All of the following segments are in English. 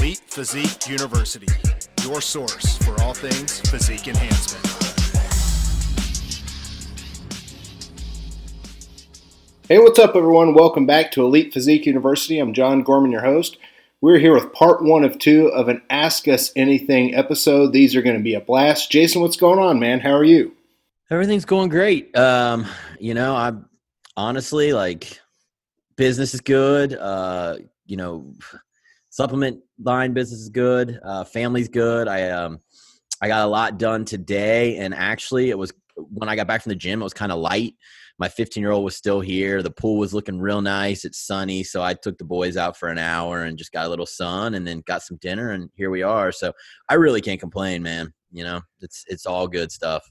Elite Physique University, your source for all things physique enhancement. Hey, what's up, everyone? Welcome back to Elite Physique University. I'm John Gorman, your host. We're here with part 1 of 2 of an Ask Us Anything episode. These are going to be a blast. Jason, what's going on, man? How are you? Everything's going great. I'm honestly business is good. Supplement line business is good. Family's good. I got a lot done today, and actually it was when I got back from the gym, it was kind of light. My 15-year-old was still here. The pool was looking real nice. It's sunny. So I took the boys out for an hour and just got a little sun and then got some dinner, and here we are. So I really can't complain, man. You know, it's all good stuff.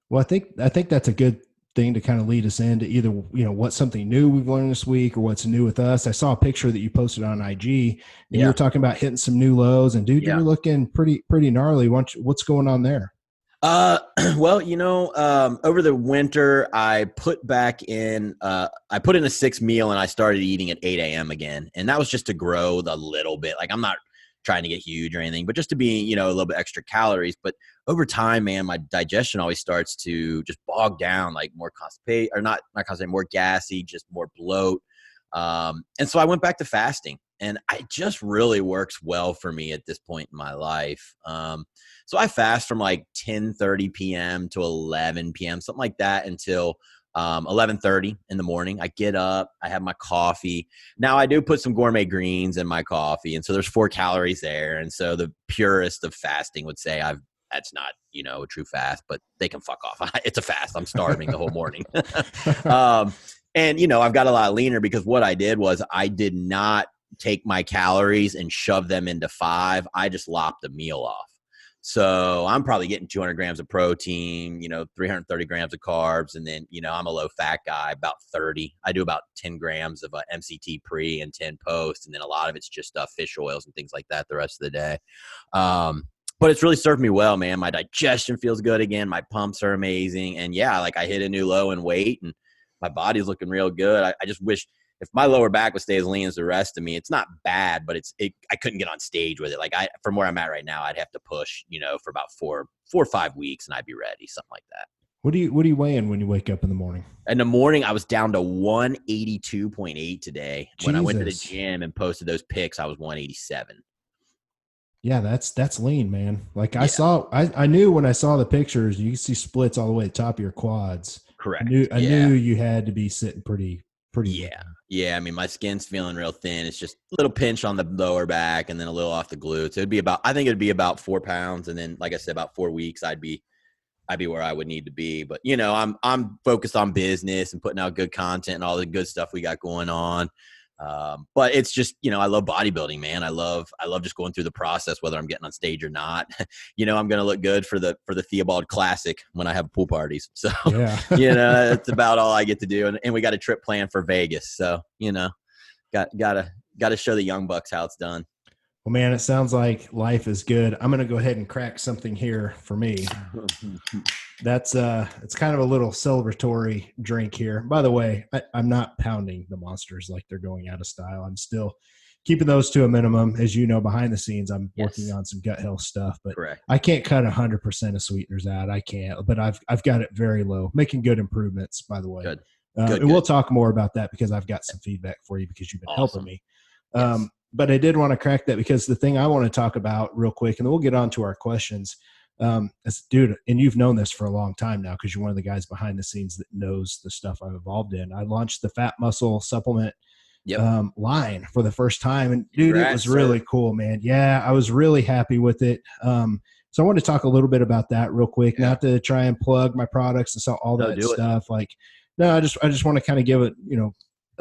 Well, I think that's a good thing to kind of lead us into either, what's something new we've learned this week or what's new with us. I saw a picture that you posted on IG and you were talking about hitting some new lows, and dude, you're looking pretty gnarly. What's going on there? Over the winter, I put in a 6 meal and I started eating at 8 a.m. again. And that was just to grow a little bit. Like, I'm not trying to get huge or anything, but just to be, a little bit extra calories. But over time, man, my digestion always starts to just bog down, like more constipated, or not constipated, more gassy, just more bloat. And so I went back to fasting, and it just really works well for me at this point in my life. So I fast from like 10:30 p.m. to 11 p.m., something like that, until 11:30 in the morning. I get up, I have my coffee. Now I do put some gourmet greens in my coffee, and so there's 4 calories there. And so the purist of fasting would say that's not, a true fast, but they can fuck off. It's a fast. I'm starving the whole morning. And, I've got a lot leaner because what I did was I did not take my calories and shove them into 5. I just lopped the meal off. So I'm probably getting 200 grams of protein, 330 grams of carbs. And then, I'm a low fat guy, about 30. I do about 10 grams of MCT pre and 10 post. And then a lot of it's just fish oils and things like that the rest of the day. But it's really served me well, man. My digestion feels good again. My pumps are amazing. And I hit a new low in weight, and my body's looking real good. I just wish if my lower back would stay as lean as the rest of me. It's not bad, but I couldn't get on stage with it. Like, from where I'm at right now, I'd have to push, for about 4 or 5 weeks, and I'd be ready, something like that. What do you weigh in when you wake up in the morning? In the morning, I was down to 182.8 today. Jesus. When I went to the gym and posted those pics, I was 187. Yeah, that's lean, man. Like, I knew when I saw the pictures, you can see splits all the way to the top of your quads. Correct. I knew you had to be sitting pretty. Yeah. Yeah. I mean, my skin's feeling real thin. It's just a little pinch on the lower back and then a little off the glutes. I think it'd be about 4 pounds. And then, like I said, about 4 weeks, I'd be where I would need to be. But, I'm focused on business and putting out good content and all the good stuff we got going on. But it's just, I love bodybuilding, man. I love just going through the process, whether I'm getting on stage or not. I'm going to look good for the Theobald Classic when I have pool parties. So, it's about all I get to do. And we got a trip planned for Vegas. So, got to show the young bucks how it's done. Well, man, it sounds like life is good. I'm going to go ahead and crack something here for me. That's it's kind of a little celebratory drink here. By the way, I'm not pounding the Monsters like they're going out of style. I'm still keeping those to a minimum. As you know, behind the scenes, I'm working on some gut health stuff, but Correct. I can't cut 100% of sweeteners out. I can't, but I've got it very low, making good improvements, by the way. Good. And we'll talk more about that because I've got some feedback for you because you've been helping me. Yes. But I did want to crack that because the thing I want to talk about real quick, and then we'll get on to our questions. Dude, and you've known this for a long time now because you're one of the guys behind the scenes that knows the stuff I'm involved in. I launched the Fat Muscle Supplement line for the first time. And dude, it was really cool, man. Yeah, I was really happy with it. So I want to talk a little bit about that real quick, not to try and plug my products and all that stuff. I just want to kind of give it,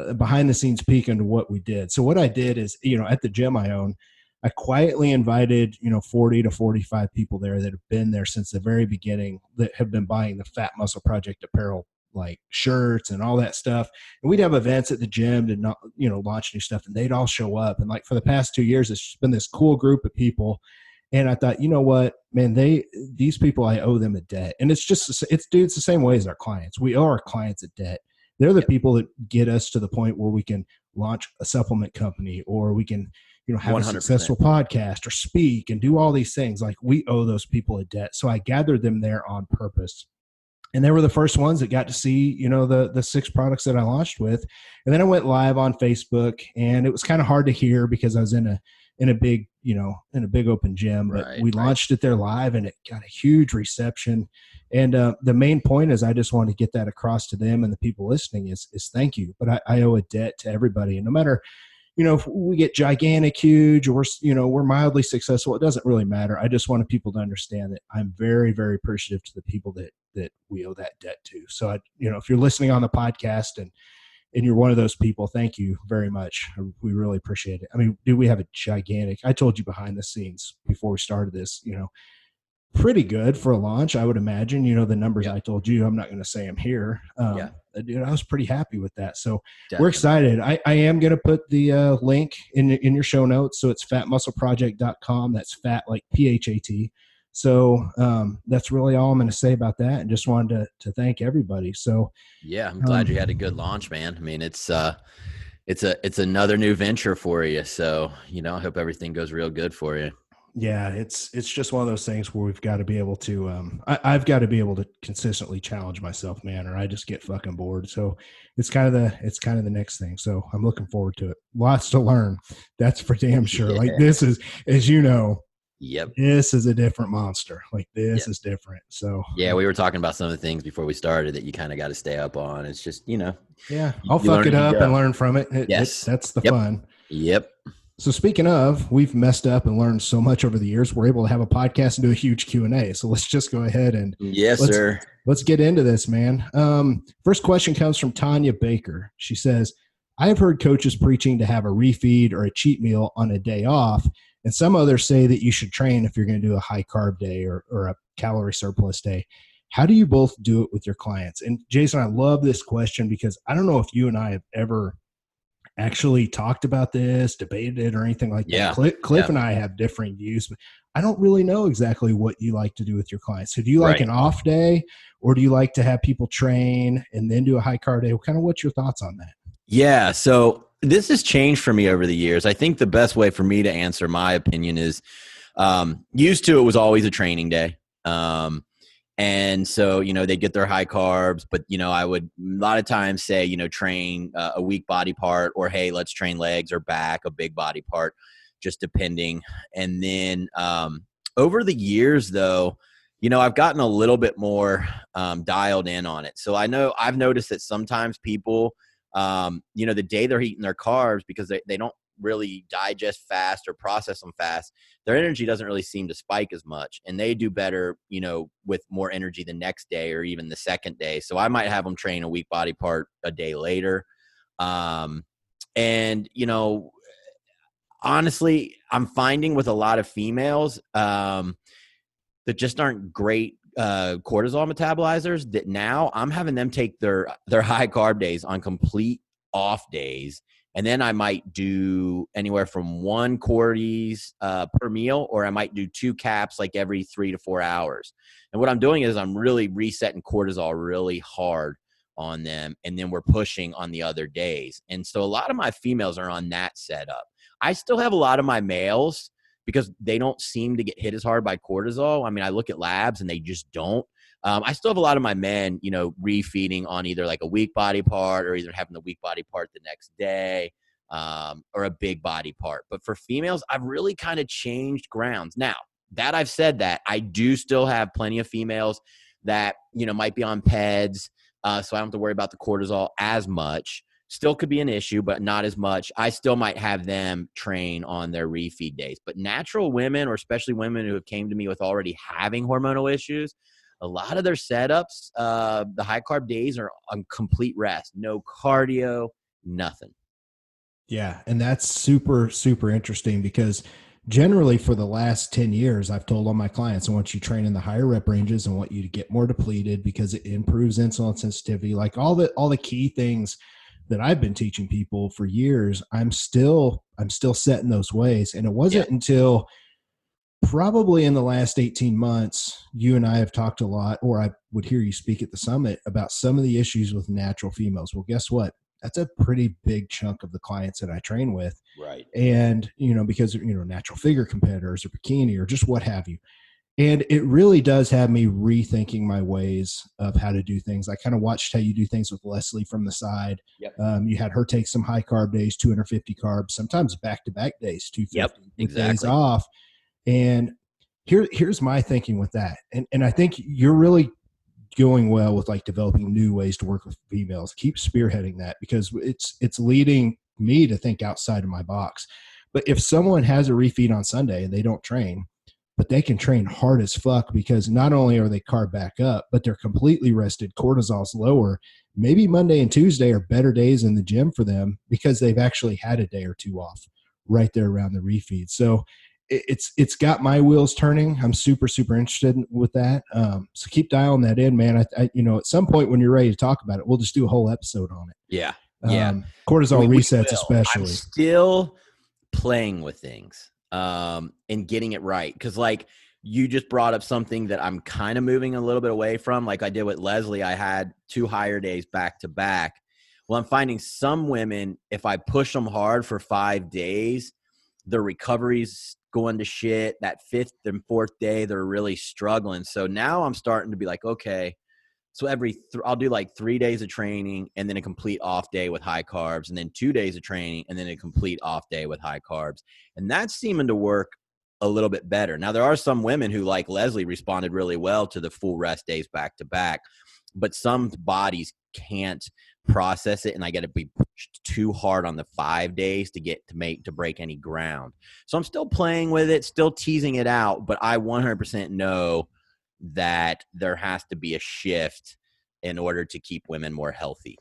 a behind the scenes peek into what we did. So what I did is, at the gym I own, I quietly invited, 40 to 45 people there that have been there since the very beginning that have been buying the Fat Muscle Project apparel, like shirts and all that stuff. And we'd have events at the gym to launch new stuff, and they'd all show up. And like for the past 2 years, it's just been this cool group of people. And I thought, you know what, man, these people, I owe them a debt. And it's the same way as our clients. We owe our clients a debt. They're the people that get us to the point where we can launch a supplement company, or we can, have a 100%. successful podcast or speak and do all these things. Like, we owe those people a debt. So I gathered them there on purpose. And they were the first ones that got to see, the 6 products that I launched with. And then I went live on Facebook, and it was kind of hard to hear because I was in a big, in a big open gym, but we launched it there live, and it got a huge reception. And the main point is I just want to get that across to them and the people listening is thank you. But I owe a debt to everybody. And no matter, if we get gigantic, huge, or, we're mildly successful, it doesn't really matter. I just wanted people to understand that I'm very, very appreciative to the people that we owe that debt to. So, if you're listening on the podcast and you're one of those people, thank you very much. We really appreciate it. I mean, dude, we have a gigantic, I told you behind the scenes before we started this, pretty good for a launch, I would imagine. The numbers I told you, I'm not going to say them here. Dude, I was pretty happy with that. So definitely. We're excited. I am going to put the link in your show notes. So it's fatmuscleproject.com. That's fat like PHAT. So that's really all I'm going to say about that. And just wanted to thank everybody. So yeah, I'm glad you had a good launch, man. I mean, it's another new venture for you. So, I hope everything goes real good for you. Yeah, it's just one of those things where we've got to be able to I've got to be able to consistently challenge myself, man, or I just get fucking bored. So it's kind of the next thing. So I'm looking forward to it. Lots to learn. That's for damn sure. Yeah. Like, this is, as you know, this is a different monster. Like, this is different. So yeah, we were talking about some of the things before we started that you kind of got to stay up on. It's just, yeah, I'll fuck it up and learn from it. That's the fun. Yep. So speaking of, we've messed up and learned so much over the years. We're able to have a podcast and do a huge Q&A. So let's just go ahead and let's get into this, man. First question comes from Tanya Baker. She says, I have heard coaches preaching to have a refeed or a cheat meal on a day off. And some others say that you should train if you're going to do a high carb day or a calorie surplus day. How do you both do it with your clients? And Jason, I love this question because I don't know if you and I have ever actually talked about this, debated it, or anything like that. Cliff and I have differing views, but I don't really know exactly what you like to do with your clients. So do you like an off day, or do you like to have people train and then do a high carb day? What's your thoughts on that? Yeah. So this has changed for me over the years. I think the best way for me to answer my opinion is used to it was always a training day. And so, they get their high carbs, but, I would a lot of times say, train a weak body part, or, hey, let's train legs or back, a big body part, just depending. And then over the years, though, I've gotten a little bit more dialed in on it. So I've noticed that sometimes people, the day they're eating their carbs, because they don't really digest fast or process them fast, their energy doesn't really seem to spike as much, and they do better, with more energy the next day or even the second day. So I might have them train a weak body part a day later. And, honestly, I'm finding with a lot of females that just aren't great cortisol metabolizers, that now I'm having them take their high carb days on complete off days. And then I might do anywhere from 1 quarties per meal, or I might do 2 caps like every 3 to 4 hours. And what I'm doing is I'm really resetting cortisol really hard on them, and then we're pushing on the other days. And so a lot of my females are on that setup. I still have a lot of my males because they don't seem to get hit as hard by cortisol. I mean, I look at labs and they just don't. I still have a lot of my men, refeeding on either like a weak body part, or either having the weak body part the next day, or a big body part. But for females, I've really kind of changed grounds. Now that I've said that, I do still have plenty of females that, might be on PEDs. So I don't have to worry about the cortisol as much. Still could be an issue, but not as much. I still might have them train on their refeed days. But natural women, or especially women who have came to me with already having hormonal issues, a lot of their setups, the high carb days are on complete rest, no cardio, nothing. Yeah. And that's super, super interesting, because generally for the last 10 years, I've told all my clients, I want you to train in the higher rep ranges and want you to get more depleted because it improves insulin sensitivity. Like all the key things that I've been teaching people for years, I'm still setting those ways. And it wasn't until probably in the last 18 months, you and I have talked a lot, or I would hear you speak at the summit about some of the issues with natural females. Well, guess what? that's a pretty big chunk of the clients that I train with. Right. And, because, natural figure competitors or bikini or just what have you. And it really does have me rethinking my ways of how to do things. I kind of watched how you do things with Leslie from the side. Yep. You had her take some high carb days, 250 carbs, sometimes back-to-back days, 250 Yep, with exactly. days off. And here's my thinking with that. And I think you're really going well with like developing new ways to work with females. Keep spearheading that, because it's leading me to think outside of my box. But if someone has a refeed on Sunday and they don't train, but they can train hard as fuck, because not only are they carb back up, but they're completely rested, cortisol's lower, maybe Monday and Tuesday are better days in the gym for them because they've actually had a day or two off right there around the refeed. So it's got my wheels turning. I'm super, super interested with that. So keep dialing that in, man. I at some point when you're ready to talk about it, we'll just do a whole episode on it. Yeah. Yeah. Cortisol resets, will. especially. I'm still playing with things and getting it right. Because like you just brought up something that I'm kind of moving a little bit away from. Like I did with Leslie, I had 2 higher days back to back. Well, I'm finding some women, if I push them hard for 5 days, their recovery's going to shit. That 5th and 4th day, they're really struggling. So now I'm starting to be like, okay, so I'll do like 3 days of training and then a complete off day with high carbs, and then 2 days of training and then a complete off day with high carbs. And that's seeming to work a little bit better. Now, there are some women who, like Leslie, responded really well to the full rest days back to back, but some bodies can't process it, and I got to be pushed too hard on the 5 days to break any ground. So I'm still playing with it, still teasing it out, but I 100% know that there has to be a shift in order to keep women more healthy.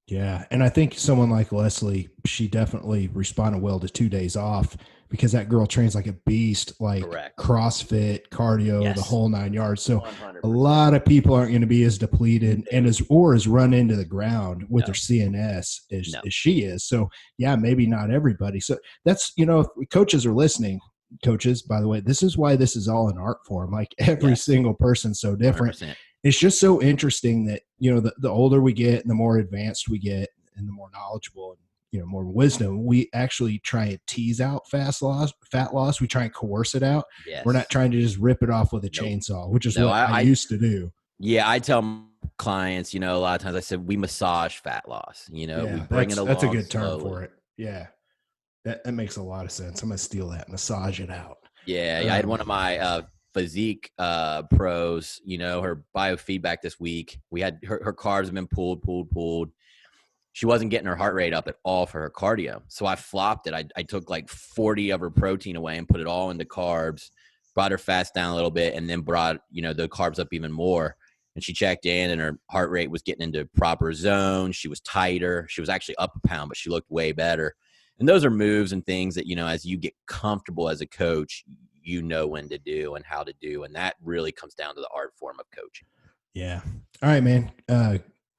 Yeah. And I think someone like Leslie, she definitely responded well to 2 days off, because that girl trains like a beast, like Correct. CrossFit, cardio, Yes. the whole 9 yards. So 100%. a lot of people aren't going to be as depleted and as run into the ground with their CNS as she is. So yeah, maybe not everybody. So that's, if coaches are listening, coaches, by the way, this is why this is all an art form. Like every single person's so different. 100%. It's just so interesting that, the older we get and the more advanced we get and the more knowledgeable and, more wisdom, we actually try and tease out fat loss. We try and coerce it out. Yes. We're not trying to just rip it off with a chainsaw, which is what I used to do. Yeah. I tell clients, a lot of times I said, we massage fat loss, we bring it along. That's a good term slowly. For it. Yeah. That makes a lot of sense. I'm going to steal that, massage it out. Yeah. I had one of my, Physique pros, her biofeedback this week. We had her carbs have been pulled. She wasn't getting her heart rate up at all for her cardio. So I flopped it. I took like 40 of her protein away and put it all into carbs, brought her fats down a little bit, and then brought, the carbs up even more. And she checked in and her heart rate was getting into proper zone. She was tighter. She was actually up a pound, but she looked way better. And those are moves and things that, as you get comfortable as a coach, when to do and how to do. And that really comes down to the art form of coaching. Yeah. All right, man.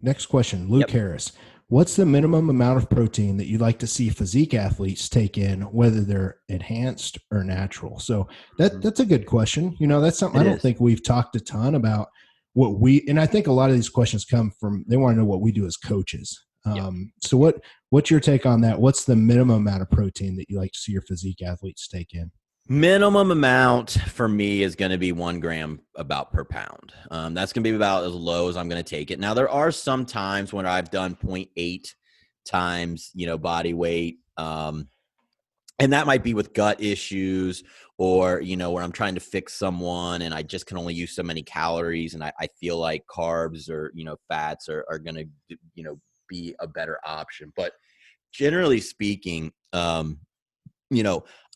Next question, Luke Harris. What's the minimum amount of protein that you'd like to see physique athletes take in, whether they're enhanced or natural? So that's a good question. That's something I don't think we've talked a ton about and I think a lot of these questions come from, they want to know what we do as coaches. So what's your take on that? What's the minimum amount of protein that you like to see your physique athletes take in? Minimum amount for me is going to be 1 gram about per pound. That's going to be about as low as I'm going to take it. Now, there are some times when I've done 0.8 times, body weight. And that might be with gut issues or, where I'm trying to fix someone and I just can only use so many calories. And I feel like carbs or, fats are going to, be a better option. But generally speaking,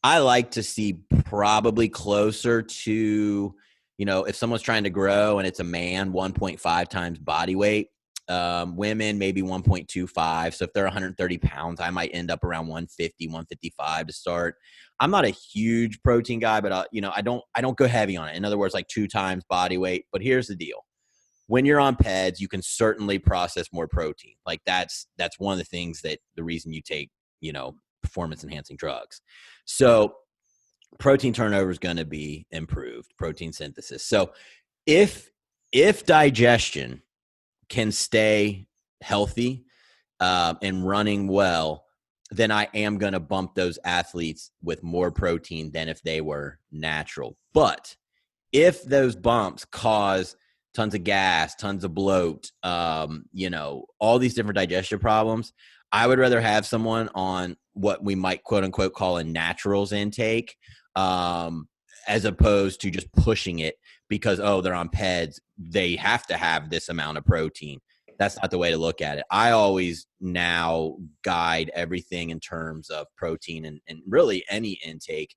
I like to see probably closer to, if someone's trying to grow and it's a man, 1.5 times body weight. Women, maybe 1.25. So if they're 130 pounds, I might end up around 150, 155 to start. I'm not a huge protein guy, but I don't go heavy on it. In other words, like 2 times body weight. But here's the deal. When you're on PEDs, you can certainly process more protein. Like that's one of the things that the reason you take, performance enhancing drugs. So protein turnover is going to be improved, protein synthesis. So if digestion can stay healthy, and running well, then I am going to bump those athletes with more protein than if they were natural. But if those bumps cause tons of gas, tons of bloat, all these different digestion problems, I would rather have someone on what we might quote unquote call a naturals intake, as opposed to just pushing it because, they're on PEDs. They have to have this amount of protein. That's not the way to look at it. I always now guide everything in terms of protein and really any intake.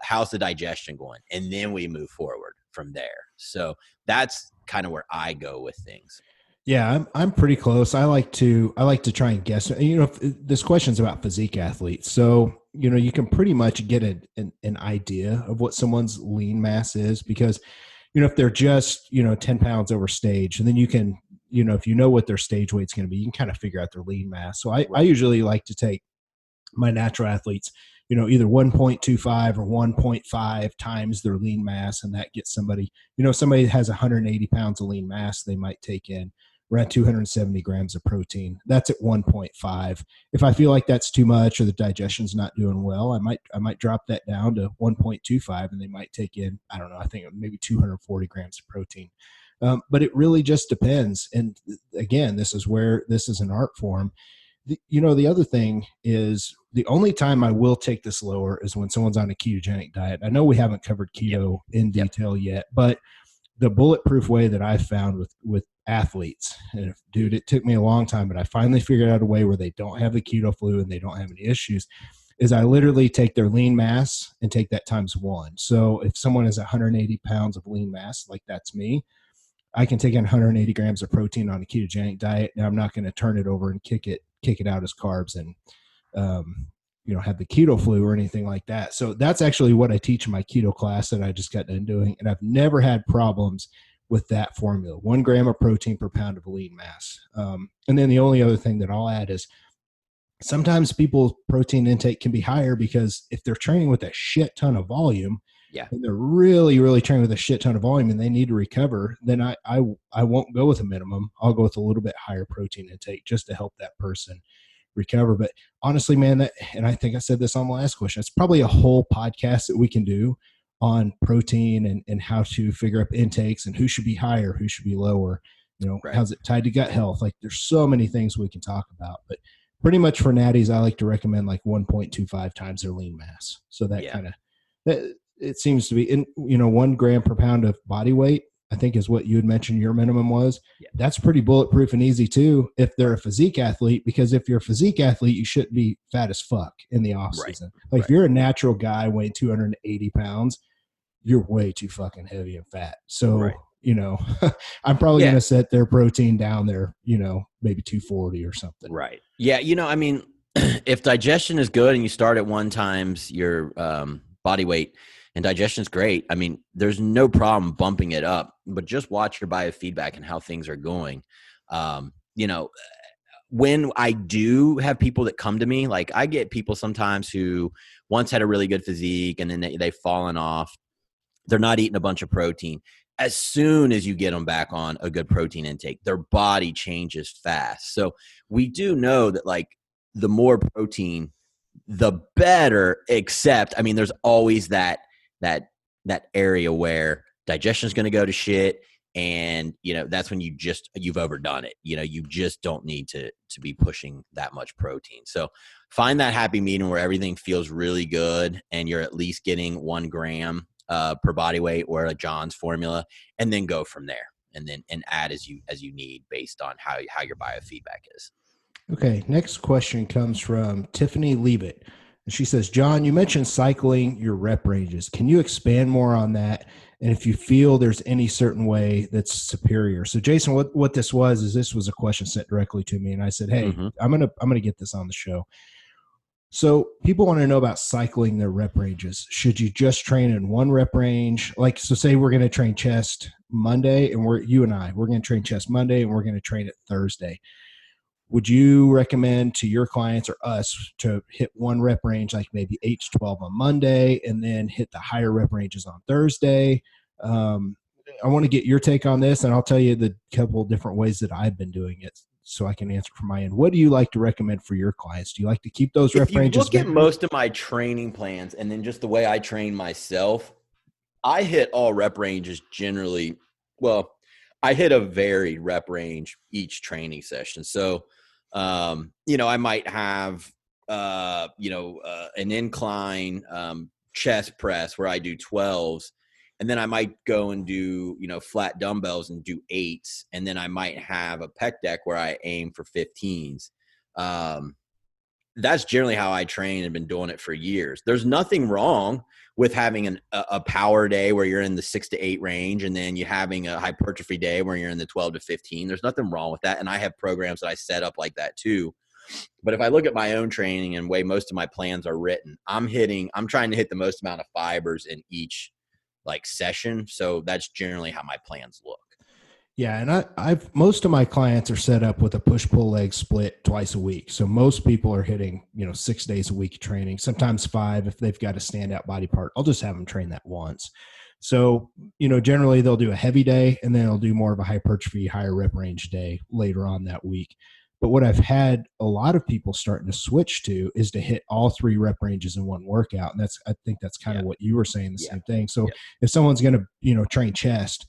How's the digestion going? And then we move forward from there. So that's kind of where I go with things. Yeah, I'm pretty close. I like to try and guess. This question's about physique athletes, so you can pretty much get an idea of what someone's lean mass is because if they're just 10 pounds over stage, and then you can if you know what their stage weight's going to be, you can kind of figure out their lean mass. So I usually like to take my natural athletes, either 1.25 or 1.5 times their lean mass, and that gets somebody somebody that has 180 pounds of lean mass, they might take in around 270 grams of protein. That's at 1.5. If I feel like that's too much or the digestion's not doing well, I might drop that down to 1.25, and they might take in, I don't know, I think maybe 240 grams of protein. But it really just depends. And again, this is an art form. The other thing is the only time I will take this lower is when someone's on a ketogenic diet. I know we haven't covered keto in detail yet, but the bulletproof way that I've found with athletes, and dude, it took me a long time, but I finally figured out a way where they don't have the keto flu and they don't have any issues, is I literally take their lean mass and take that times 1. So if someone has 180 pounds of lean mass, like that's me, I can take in 180 grams of protein on a ketogenic diet. Now I'm not going to turn it over and kick it out as carbs and, have the keto flu or anything like that. So that's actually what I teach in my keto class that I just got done doing. And I've never had problems with that formula, 1 gram of protein per pound of lean mass. And then the only other thing that I'll add is sometimes people's protein intake can be higher because if they're training with a shit ton of volume, and they're really, really training with a shit ton of volume and they need to recover, then I won't go with a minimum. I'll go with a little bit higher protein intake just to help that person recover. But honestly, man, and I think I said this on the last question, it's probably a whole podcast that we can do on protein and how to figure up intakes and who should be higher, who should be lower, how's it tied to gut health? Like there's so many things we can talk about, but pretty much for natties, I like to recommend like 1.25 times their lean mass. So that kind of, it seems to be in 1 gram per pound of body weight, I think is what you had mentioned your minimum was. That's pretty bulletproof and easy too if they're a physique athlete, because if you're a physique athlete, you shouldn't be fat as fuck in the off season. If you're a natural guy weighing 280 pounds, you're way too fucking heavy and fat. So, I'm probably going to set their protein down there, maybe 240 or something. Right. Yeah. If digestion is good and you start at 1 times your body weight, and digestion's great, there's no problem bumping it up, but just watch your biofeedback and how things are going. When I do have people that come to me, like I get people sometimes who once had a really good physique and then they've fallen off. They're not eating a bunch of protein. As soon as you get them back on a good protein intake, their body changes fast. So we do know that like the more protein, the better, except, there's always that area where digestion is going to go to shit. And, that's when you've overdone it. You just don't need to be pushing that much protein. So find that happy medium where everything feels really good and you're at least getting 1 gram per body weight or a John's formula, and then go from there and add as you need based on how your biofeedback is. Okay. Next question comes from Tiffany Leavitt. And she says, John, you mentioned cycling your rep ranges. Can you expand more on that? And if you feel there's any certain way that's superior. So Jason, what this was a question sent directly to me. And I said, hey, I'm going to get this on the show. So people want to know about cycling their rep ranges. Should you just train in 1 rep range? Like, so say we're going to train chest Monday and we're going to train chest Monday and we're going to train it Thursday. Would you recommend to your clients or us to hit 1 rep range, like maybe 8 to 12 on Monday, and then hit the higher rep ranges on Thursday? I want to get your take on this, and I'll tell you the couple different ways that I've been doing it. so I can answer from my end. What do you like to recommend for your clients? Do you like to keep those rep If you ranges look at bigger? most of my training plans and then just the way I train myself, I hit all rep ranges generally. Well, I hit a varied rep range each training session. So, I might have, an incline chest press where I do 12s. And then I might go and do, flat dumbbells and do 8s. And then I might have a pec deck where I aim for 15s. That's generally how I train and been doing it for years. There's nothing wrong with having a power day where you're in the 6 to 8 range, and then you having a hypertrophy day where you're in the 12 to 15. There's nothing wrong with that. And I have programs that I set up like that too. But if I look at my own training and way most of my plans are written, I'm trying to hit the most amount of fibers in each session. So that's generally how my plans look. Yeah, and I've most of my clients are set up with a push-pull leg split twice a week. So most people are hitting 6 days a week of training, sometimes 5 if they've got a standout body part. I'll just have them train that once. So generally they'll do a heavy day and then they'll do more of a hypertrophy, higher rep range day later on that week. But what I've had a lot of people starting to switch to is to hit all 3 rep ranges in one workout, and I think that's kind of what you were saying, the same thing. So if someone's going to train chest,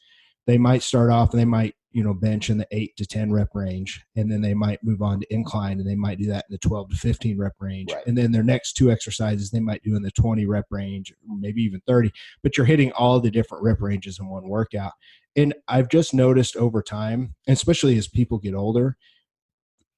they might start off and they might, bench in the 8 to 10 rep range. And then they might move on to incline and they might do that in the 12 to 15 rep range. Right. And then their next 2 exercises, they might do in the 20 rep range, or maybe even 30, but you're hitting all the different rep ranges in one workout. And I've just noticed over time, especially as people get older,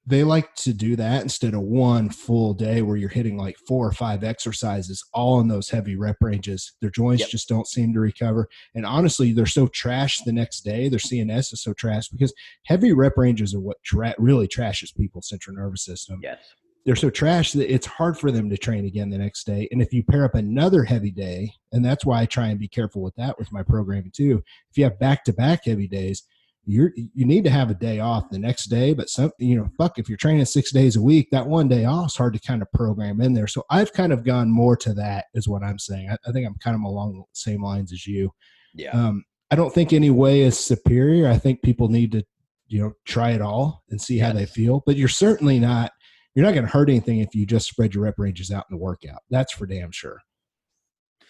they like to do that instead of one full day where you're hitting 4 or 5 exercises all in those heavy rep ranges. Their joints just don't seem to recover. And honestly, they're so trashed the next day. Their CNS is so trashed because heavy rep ranges are what really trashes people's central nervous system. Yes. They're so trashed that it's hard for them to train again the next day. And if you pair up another heavy day, and that's why I try and be careful with that with my programming too. If you have back-to-back heavy days, you need to have a day off the next day, but if you're training 6 days a week, that one day off is hard to kind of program in there. So I've kind of gone more to that is what I'm saying. I think I'm kind of along the same lines as you. Yeah. I don't think any way is superior. I think people need to, try it all and see how they feel, but you're not going to hurt anything if you just spread your rep ranges out in the workout. That's for damn sure.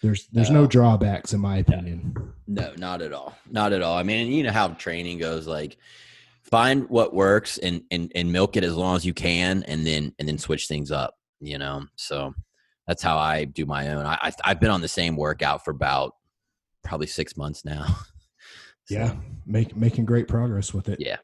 There's no drawbacks in my opinion. No, not at all. Not at all. I mean, you know how training goes, find what works and milk it as long as you can and then switch things up, So that's how I do my own. I've been on the same workout for about probably 6 months now. So, yeah. Making great progress with it. Yeah.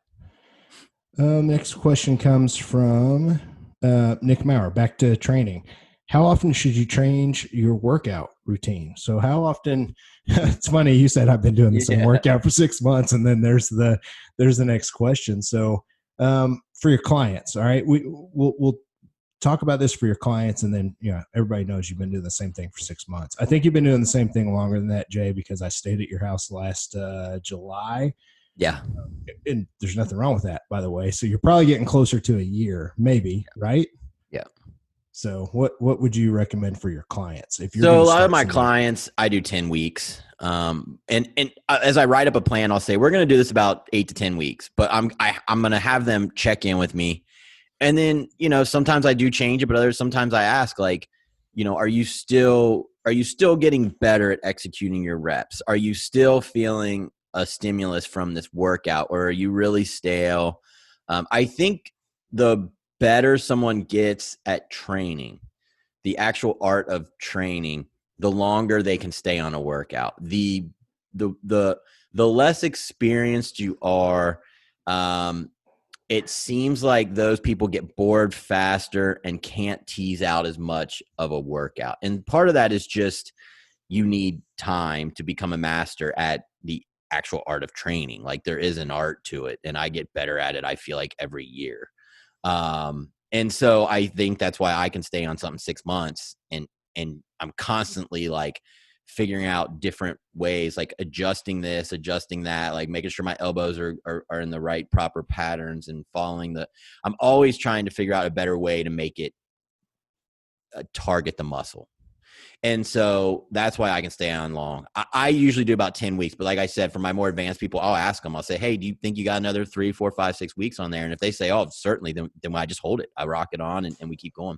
Next question comes from Nick Maurer. Back to training. How often should you change your workout routine? So how often? It's funny you said I've been doing the same workout for 6 months, and then there's the next question. So for your clients, all right, we'll talk about this for your clients, and then everybody knows you've been doing the same thing for 6 months. I think you've been doing the same thing longer than that, Jay, because I stayed at your house last July. Yeah, and there's nothing wrong with that, by the way. So you're probably getting closer to a year, maybe, right? Yeah. So what would you recommend for your clients? If you're so a lot of my clients, I do 10 weeks. And as I write up a plan, I'll say, we're going to do this about 8 to 10 weeks, but I'm going to have them check in with me. And then, sometimes I do change it, but sometimes I ask are you still getting better at executing your reps? Are you still feeling a stimulus from this workout, or are you really stale? I think the better someone gets at training, the actual art of training, the longer they can stay on a workout. The less experienced you are, it seems like those people get bored faster and can't tease out as much of a workout. And part of that is just you need time to become a master at the actual art of training. There is an art to it, and I get better at it, I feel like, every year. And so I think that's why I can stay on something 6 months and I'm constantly figuring out different ways, adjusting this, adjusting that, making sure my elbows are in the right proper patterns and I'm always trying to figure out a better way to make it target the muscle. And so that's why I can stay on long. I usually do about 10 weeks, but like I said, for my more advanced people, I'll ask them, I'll say, hey, do you think you got another 3, 4, 5, 6 weeks on there? And if they say, oh, certainly, then I just hold it. I rock it on and we keep going.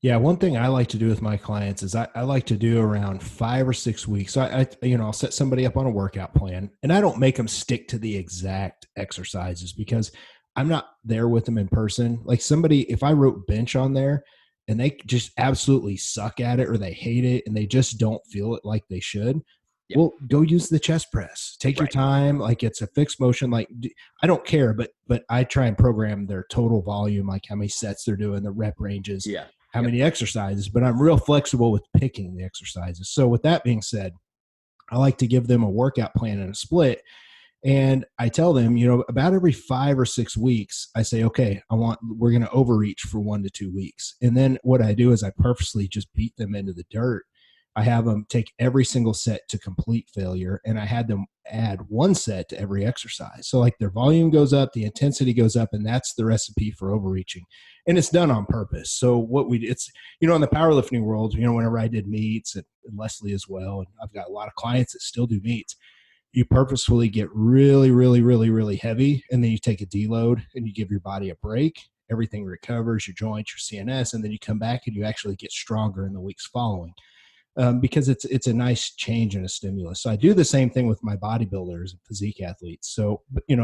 Yeah, one thing I like to do with my clients is I like to do around 5 or 6 weeks. So I'll set somebody up on a workout plan, and I don't make them stick to the exact exercises because I'm not there with them in person. Like somebody, if I wrote bench on there and they just absolutely suck at it or they hate it and they just don't feel it like they should, well, go use the chest press. Take your time. Like it's a fixed motion. Like I don't care, but I try and program their total volume, like how many sets they're doing, the rep ranges, how many exercises, but I'm real flexible with picking the exercises. So with that being said, I like to give them a workout plan and a split. And I tell them, about every 5 or 6 weeks, I say, okay, we're going to overreach for 1 to 2 weeks. And then what I do is I purposely just beat them into the dirt. I have them take every single set to complete failure, and I had them add 1 set to every exercise. So like their volume goes up, the intensity goes up, and that's the recipe for overreaching. And it's done on purpose. So it's in the powerlifting world, whenever I did meets and Leslie as well, and I've got a lot of clients that still do meets, you purposefully get really, really, really, really heavy, and then you take a deload and you give your body a break. Everything recovers, your joints, your CNS, and then you come back and you actually get stronger in the weeks following. Because it's a nice change and a stimulus. So I do the same thing with my bodybuilders and physique athletes. So,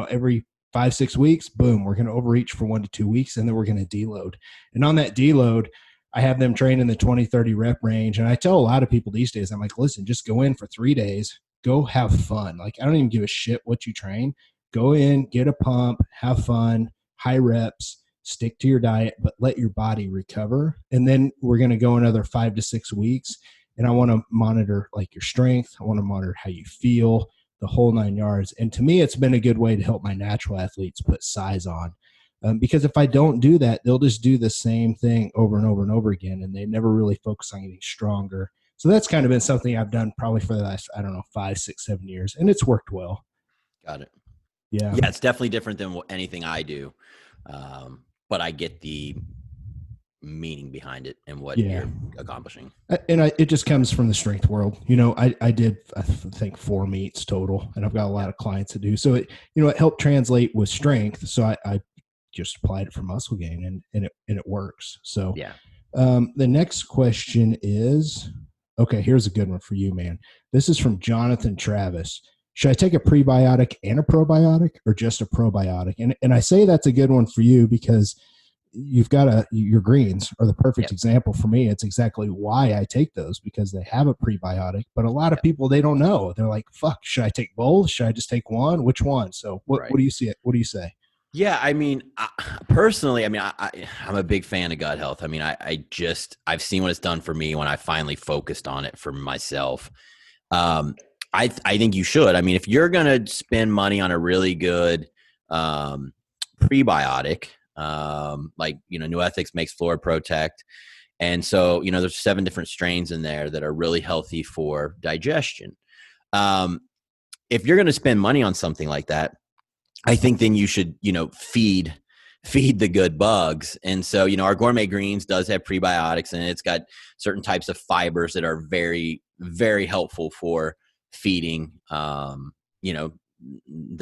every 5, 6 weeks, boom, we're going to overreach for 1 to 2 weeks, and then we're going to deload. And on that deload, I have them train in the 20, 30 rep range. And I tell a lot of people these days, I'm like, listen, just go in for 3 days, go have fun. Like, I don't even give a shit what you train. Go in, get a pump, have fun, high reps, stick to your diet, but let your body recover. And then we're going to go another 5 to 6 weeks. And I want to monitor like your strength. I want to monitor how you feel, the whole 9 yards. And to me, it's been a good way to help my natural athletes put size on. Because if I don't do that, they'll just do the same thing over and over and over again. And they never really focus on getting stronger. So that's kind of been something I've done probably for the last, 5, 6, 7 years. And it's worked well. Got it. Yeah. Yeah, it's definitely different than anything I do. But I get the meaning behind it and what you're accomplishing. And it just comes from the strength world. I did, I think 4 meets total, and I've got a lot of clients to do. So it helped translate with strength. So I just applied it for muscle gain and it works. So the next question is, okay, here's a good one for you, man. This is from Jonathan Travis. Should I take a prebiotic and a probiotic or just a probiotic? And I say that's a good one for you because you've got your greens are the perfect example for me. It's exactly why I take those, because they have a prebiotic, but a lot of people, they don't know. They're like, fuck, should I take both? Should I just take one? Which one? So what do you see? What do you say? Yeah. I mean, personally, I'm a big fan of gut health. I mean, I've seen what it's done for me when I finally focused on it for myself. I think you should. I mean, if you're going to spend money on a really good prebiotic, like, New Ethics makes Flora Protect. And so, there's 7 different strains in there that are really healthy for digestion. If you're going to spend money on something like that, I think then you should, feed the good bugs. And so, our Gourmet Greens does have prebiotics, and it's got certain types of fibers that are very, very helpful for feeding, the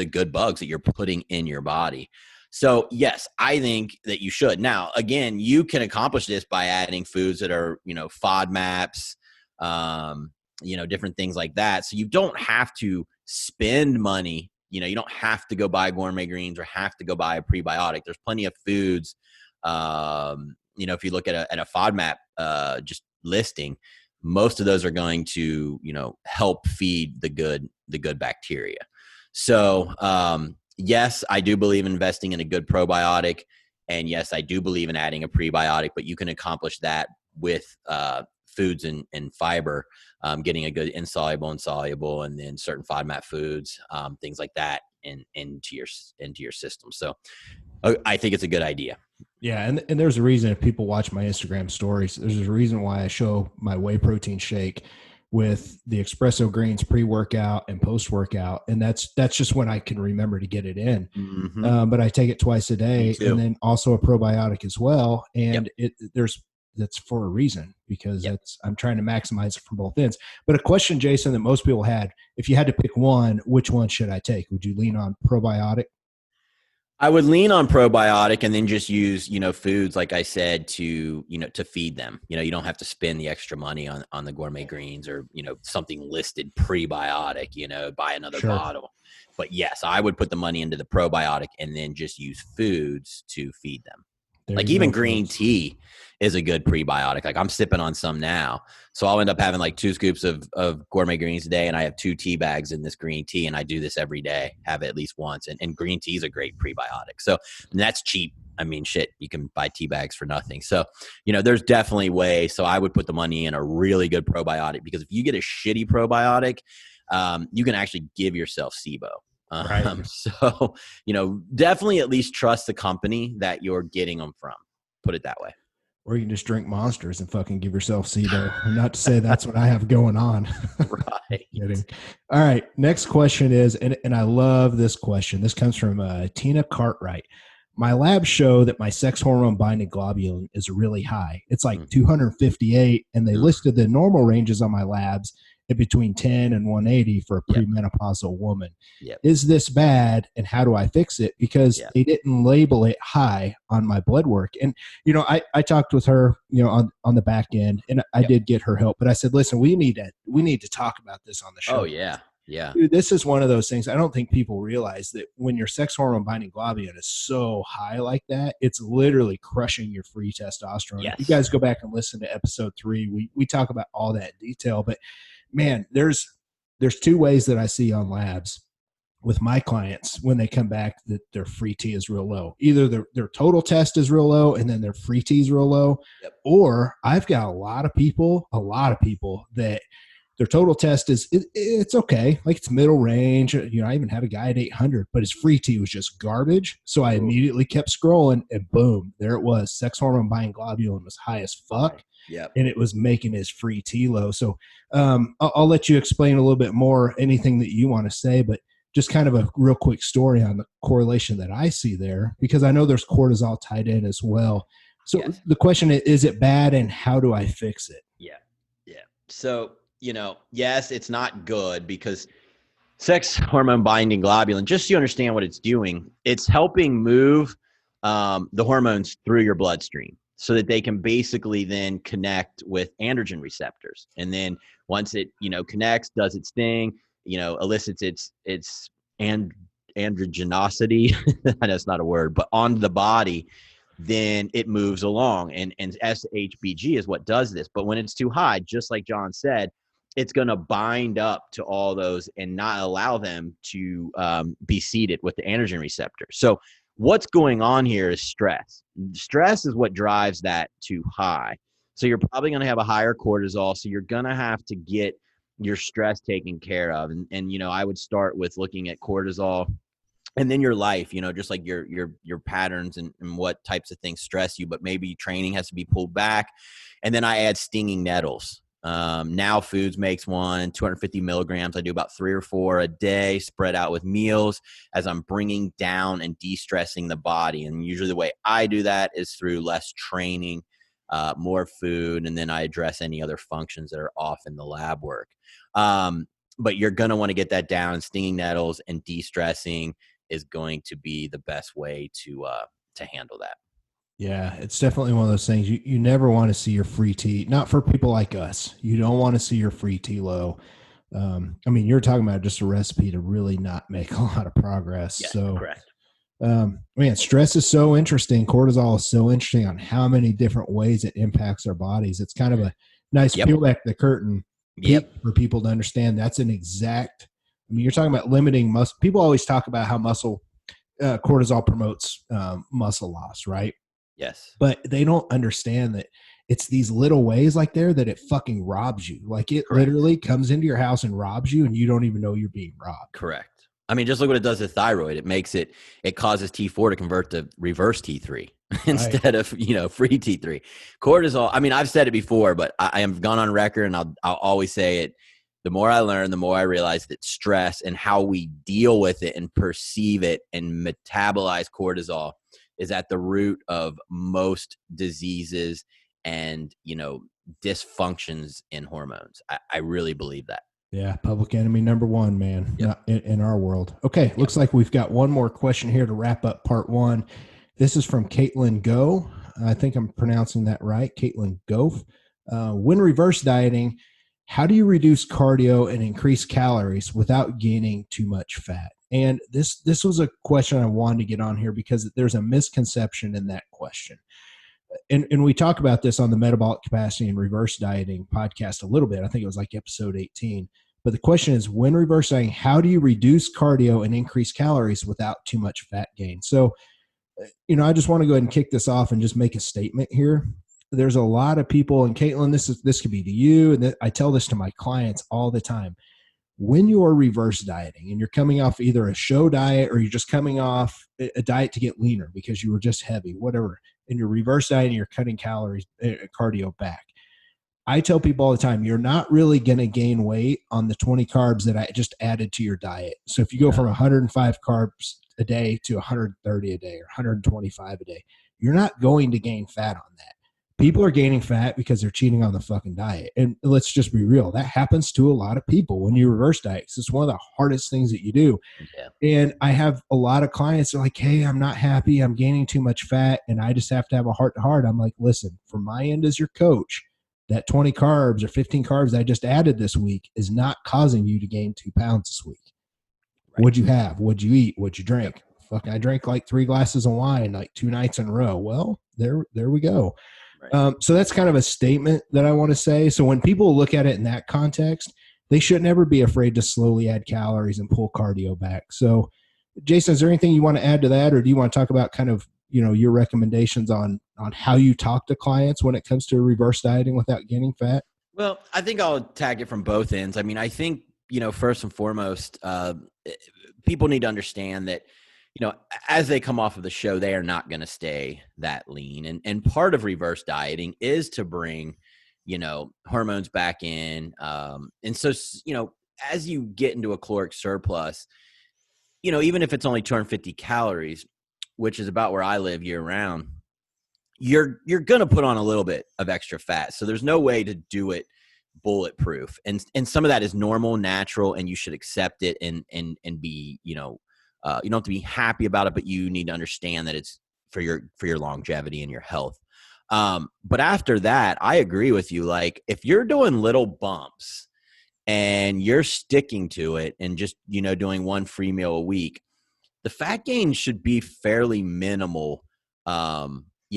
good bugs that you're putting in your body. So yes, I think that you should. Now, again, you can accomplish this by adding foods that are, FODMAPs, different things like that. So you don't have to spend money. You don't have to go buy Gourmet Greens or have to go buy a prebiotic. There's plenty of foods. If you look at a FODMAP just listing, most of those are going to, help feed the good bacteria. So, yes, I do believe in investing in a good probiotic. And yes, I do believe in adding a prebiotic, but you can accomplish that with foods and fiber, getting a good insoluble and soluble, and then certain FODMAP foods, things like that into your system. So I think it's a good idea. Yeah. And there's a reason, if people watch my Instagram stories, there's a reason why I show my whey protein shake with the espresso greens pre-workout and post-workout. And that's just when I can remember to get it in. Mm-hmm. But I take it twice a day, and then also a probiotic as well. And there's that's for a reason, because Yep. I'm trying to maximize it from both ends. But a question, Jason, that most people had, if you had to pick one, which one should I take? Would you lean on probiotic? I would lean on probiotic and then just use, foods, like I said, to feed them. You don't have to spend the extra money on the gourmet greens or, something listed prebiotic, buy another Sure. bottle. But yes, I would put the money into the probiotic and then just use foods to feed them. There Like you even go, green folks. tea is a good prebiotic. Like I'm sipping on some now. So I'll end up having like 2 scoops of gourmet greens a day, and I have 2 tea bags in this green tea, and I do this every day, have it at least once. And green tea is a great prebiotic. So that's cheap. I mean, shit, you can buy tea bags for nothing. So, there's definitely ways. So I would put the money in a really good probiotic, because if you get a shitty probiotic, you can actually give yourself SIBO. Right. So, definitely at least trust the company that you're getting them from. Put it that way. Or you can just drink Monsters and fucking give yourself SIBO. Not to say that's what I have going on. Right. Kidding. All right. Next question is, and I love this question. This comes from Tina Cartwright. My labs show that my sex hormone binding globulin is really high. It's like 258, and they listed the normal ranges on my labs at between 10 and 180 for a premenopausal woman. Yep. Is this bad, and how do I fix it? Because they didn't label it high on my blood work. And, I talked with her, on the back end, and I did get her help, but I said, listen, we need to talk about this on the show. Oh, yeah. Yeah. Dude, this is one of those things. I don't think people realize that when your sex hormone binding globulin is so high like that, it's literally crushing your free testosterone. Yes. If you guys go back and listen to episode 3, we talk about all that in detail. But man, there's 2 ways that I see on labs with my clients when they come back that their free T is real low. Either their total test is real low and then their free T is real low, or I've got a lot of people that their total test it's okay. Like it's middle range. I even had a guy at 800, but his free T was just garbage. So I immediately kept scrolling, and boom, there it was. Sex hormone binding globulin was high as fuck. Yep. And it was making his free T low. So I'll let you explain a little bit more, anything that you want to say, but just kind of a real quick story on the correlation that I see there, because I know there's cortisol tied in as well. So the question is it bad, and how do I fix it? Yeah. Yeah. So, yes, it's not good, because sex hormone binding globulin, just so you understand what it's doing, it's helping move the hormones through your bloodstream so that they can basically then connect with androgen receptors. And then once it, connects, does its thing, elicits its androgenosity, I know it's not a word, but on the body, then it moves along. And SHBG is what does this. But when it's too high, just like John said, it's going to bind up to all those and not allow them to be seated with the androgen receptor. So what's going on here is stress. Stress is what drives that too high. So you're probably going to have a higher cortisol. So you're going to have to get your stress taken care of. And I would start with looking at cortisol, and then your life, just like your patterns and what types of things stress you, but maybe training has to be pulled back. And then I add stinging nettles. Now Foods makes one, 250 milligrams. I do about 3 or 4 a day, spread out with meals, as I'm bringing down and de-stressing the body. And usually the way I do that is through less training, more food, and then I address any other functions that are off in the lab work. But you're going to want to get that down. Stinging nettles and de-stressing is going to be the best way to handle that. Yeah, it's definitely one of those things you never want to see your free T, not for people like us. You don't want to see your free T low. You're talking about just a recipe to really not make a lot of progress. Yeah, so correct. Stress is so interesting. Cortisol is so interesting on how many different ways it impacts our bodies. It's kind of a nice peel back the curtain for people to understand. That's an exact, you're talking about limiting muscle. People always talk about how cortisol promotes muscle loss, right? Yes. But they don't understand that it's these little ways like that it fucking robs you. Like it literally comes into your house and robs you, and you don't even know you're being robbed. Correct. Just look what it does to thyroid. It causes T4 to convert to reverse T3 instead of, free T3. Cortisol, I've said it before, but I have gone on record, and I'll always say it. The more I learn, the more I realize that stress and how we deal with it and perceive it and metabolize cortisol is at the root of most diseases and, dysfunctions in hormones. I really believe that. Yeah, public enemy number one, man. Yep. Not in our world. Okay, looks like we've got one more question here to wrap up part one. This is from Caitlin Go. I think I'm pronouncing that right. Caitlin Goff. When reverse dieting, how do you reduce cardio and increase calories without gaining too much fat? And this was a question I wanted to get on here because there's a misconception in that question. And we talk about this on the metabolic capacity and reverse dieting podcast a little bit. I think it was like episode 18. But the question is, when reverse dieting, how do you reduce cardio and increase calories without too much fat gain? So, I just want to go ahead and kick this off and just make a statement here. There's a lot of people, and Caitlin, this could be to you, and I tell this to my clients all the time. When you are reverse dieting and you're coming off either a show diet or you're just coming off a diet to get leaner because you were just heavy, whatever, and you're reverse dieting, you're cutting calories, cardio back. I tell people all the time, you're not really going to gain weight on the 20 carbs that I just added to your diet. So if you go from 105 carbs a day to 130 a day or 125 a day, you're not going to gain fat on that. People are gaining fat because they're cheating on the fucking diet. And let's just be real. That happens to a lot of people when you reverse diet. It's one of the hardest things that you do. Yeah. And I have a lot of clients that are like, hey, I'm not happy. I'm gaining too much fat. And I just have to have a heart to heart. I'm like, listen, from my end as your coach, that 20 carbs or 15 carbs I just added this week is not causing you to gain 2 pounds this week. Right. What'd you have? What'd you eat? What'd you drink? Fuck, I drank like 3 glasses of wine like 2 nights in a row. Well, there we go. Right. So that's kind of a statement that I want to say. So when people look at it in that context, they should never be afraid to slowly add calories and pull cardio back. So Jason, is there anything you want to add to that? Or do you want to talk about kind of, your recommendations on how you talk to clients when it comes to reverse dieting without gaining fat? Well, I think I'll attack it from both ends. I mean, I think, first and foremost, people need to understand that, as they come off of the show, they are not going to stay that lean. And part of reverse dieting is to bring, hormones back in. And so, as you get into a caloric surplus, even if it's only 250 calories, which is about where I live year round, you're going to put on a little bit of extra fat. So there's no way to do it bulletproof. And some of that is normal, natural, and you should accept it and be, you don't have to be happy about it, but you need to understand that it's for your longevity and your health. But after that, I agree with you. Like if you're doing little bumps and you're sticking to it and just, doing one free meal a week, the fat gain should be fairly minimal,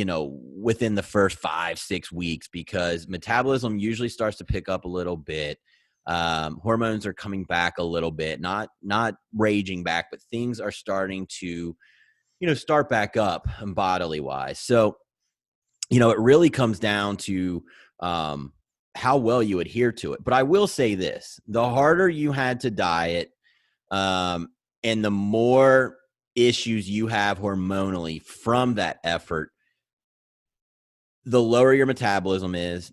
within the first 5-6 weeks, because metabolism usually starts to pick up a little bit. Hormones are coming back a little bit, not raging back, but things are starting to, start back up bodily wise. So, it really comes down to how well you adhere to it. But I will say this, the harder you had to diet, and the more issues you have hormonally from that effort, the lower your metabolism is.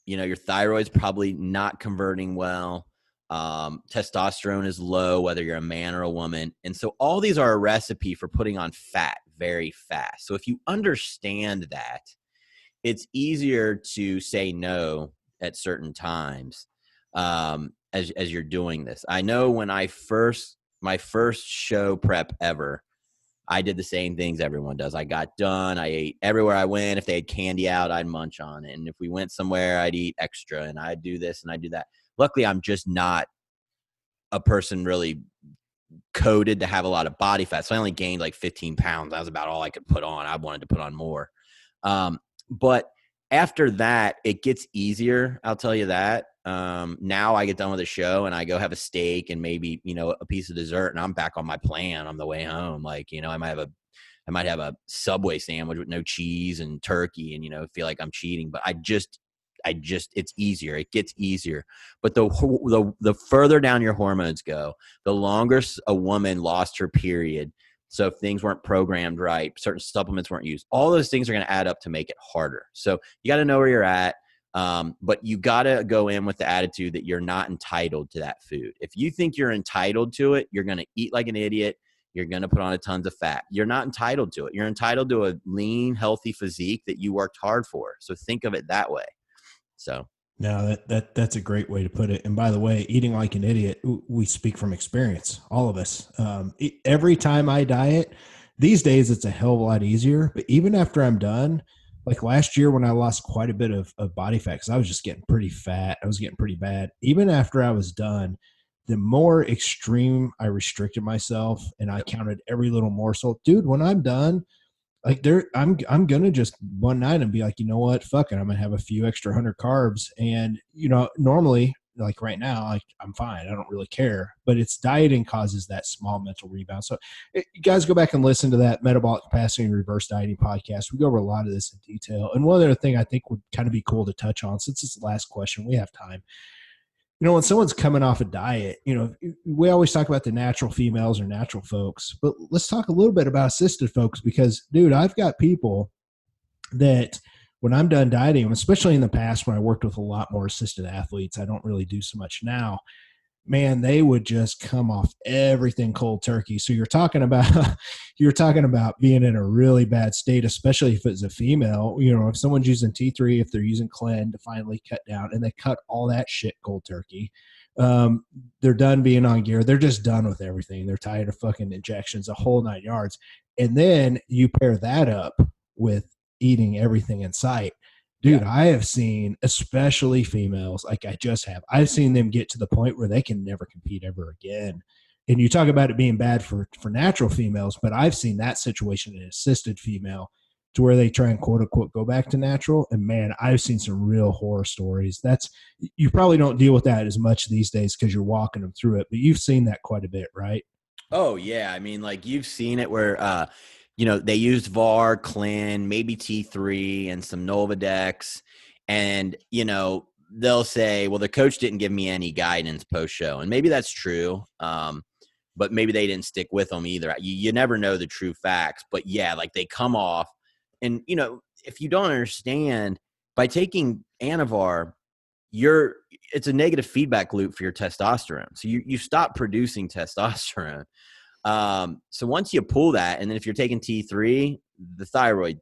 Your thyroid's probably not converting well. Testosterone is low, whether you're a man or a woman. And so all these are a recipe for putting on fat very fast. So if you understand that, it's easier to say no at certain times as you're doing this. I know when my first show prep ever, I did the same things everyone does. I got done. I ate everywhere I went. If they had candy out, I'd munch on it. And if we went somewhere, I'd eat extra and I'd do this and I'd do that. Luckily, I'm just not a person really coded to have a lot of body fat. So I only gained like 15 pounds. That was about all I could put on. I wanted to put on more. But after that, it gets easier. I'll tell you that. Now I get done with the show and I go have a steak and maybe, a piece of dessert, and I'm back on my plan on the way home. Like, I might have a Subway sandwich with no cheese and turkey and, feel like I'm cheating, but I just, it's easier. It gets easier. But the further down your hormones go, the longer a woman lost her period. So if things weren't programmed right, certain supplements weren't used, all those things are going to add up to make it harder. So you got to know where you're at. But you got to go in with the attitude that you're not entitled to that food. If you think you're entitled to it, you're going to eat like an idiot. You're going to put on a tons of fat. You're not entitled to it. You're entitled to a lean, healthy physique that you worked hard for. So think of it that way. So. No, that's a great way to put it. And by the way, eating like an idiot, we speak from experience, all of us. Every time I diet, these days it's a hell of a lot easier. But even after I'm done, like last year when I lost quite a bit of body fat, because I was just getting pretty fat, I was getting pretty bad. Even after I was done, the more extreme I restricted myself and I counted every little morsel, dude, when I'm done, like I'm gonna just one night and be like, you know what, fuck it, I'm gonna have a few extra 100 carbs, and normally, like right now, like I'm fine, I don't really care. But it's dieting causes that small mental rebound. So you guys go back and listen to that metabolic capacity and reverse dieting podcast. We go over a lot of this in detail. And one other thing I think would kind of be cool to touch on, since it's the last question, we have time. When someone's coming off a diet, we always talk about the natural females or natural folks, but let's talk a little bit about assisted folks, because, dude, I've got people that when I'm done dieting, especially in the past when I worked with a lot more assisted athletes, I don't really do so much now, man, they would just come off everything cold turkey. So you're talking about being in a really bad state, especially if it's a female. If someone's using T3, if they're using Clen to finally cut down, and they cut all that shit cold turkey, they're done being on gear. They're just done with everything. They're tired of fucking injections, a whole 9 yards. And then you pair that up with eating everything in sight. Dude, yeah. I have seen, especially females, like I've seen them get to the point where they can never compete ever again. And you talk about it being bad for natural females, but I've seen that situation in an assisted female to where they try and quote unquote go back to natural. And man, I've seen some real horror stories. You probably don't deal with that as much these days because you're walking them through it, but you've seen that quite a bit, right? Oh yeah. I mean, like you've seen it where, they used VAR, Clen, maybe T3 and some Nolvadex. And, they'll say, well, the coach didn't give me any guidance post-show. And maybe that's true. But maybe they didn't stick with them either. You never know the true facts. But, yeah, like they come off. And, if you don't understand, by taking Anavar, it's a negative feedback loop for your testosterone. So you stop producing testosterone. So once you pull that, and then if you're taking T3, the thyroid,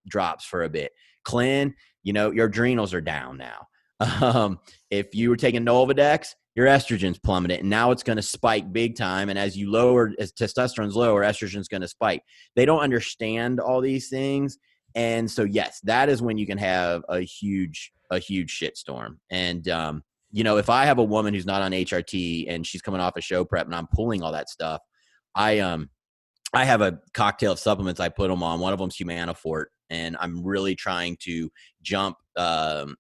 drops for a bit. Clen, your adrenals are down now. If you were taking Nolvadex, your estrogen's plummeted, and now it's going to spike big time. And as testosterone's lower, estrogen's going to spike. They don't understand all these things. And so, yes, that is when you can have a huge shitstorm. And, if I have a woman who's not on HRT and she's coming off a show prep and I'm pulling all that stuff, I have a cocktail of supplements I put them on. One of them's Humanofort, and I'm really trying to jump, the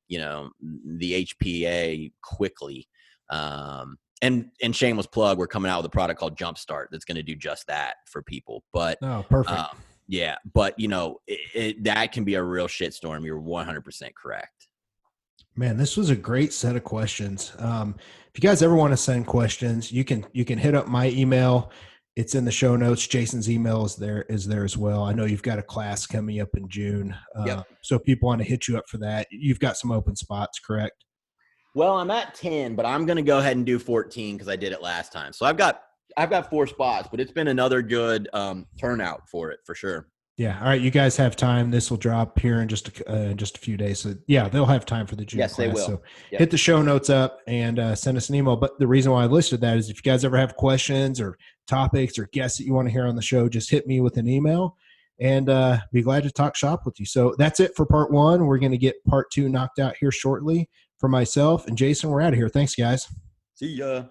HPA quickly. And shameless plug, we're coming out with a product called Jumpstart that's going to do just that for people. But perfect. Yeah, but that can be a real shitstorm. You're 100% correct. Man, this was a great set of questions. If you guys ever want to send questions, you can hit up my email. It's in the show notes. Jason's email is there as well. I know you've got a class coming up in June. Yep. So if people want to hit you up for that, you've got some open spots, correct? Well, I'm at 10, but I'm going to go ahead and do 14 because I did it last time. So I've got 4 spots, but it's been another good turnout for it for sure. Yeah. All right. You guys have time. This will drop here in just a few days. So yeah, they'll have time for the June class. They will. So hit the show notes up and send us an email. But the reason why I listed that is if you guys ever have questions or topics or guests that you want to hear on the show, just hit me with an email and be glad to talk shop with you. So that's it for part 1. We're going to get part 2 knocked out here shortly. For myself and Jason, we're out of here. Thanks, guys. See ya.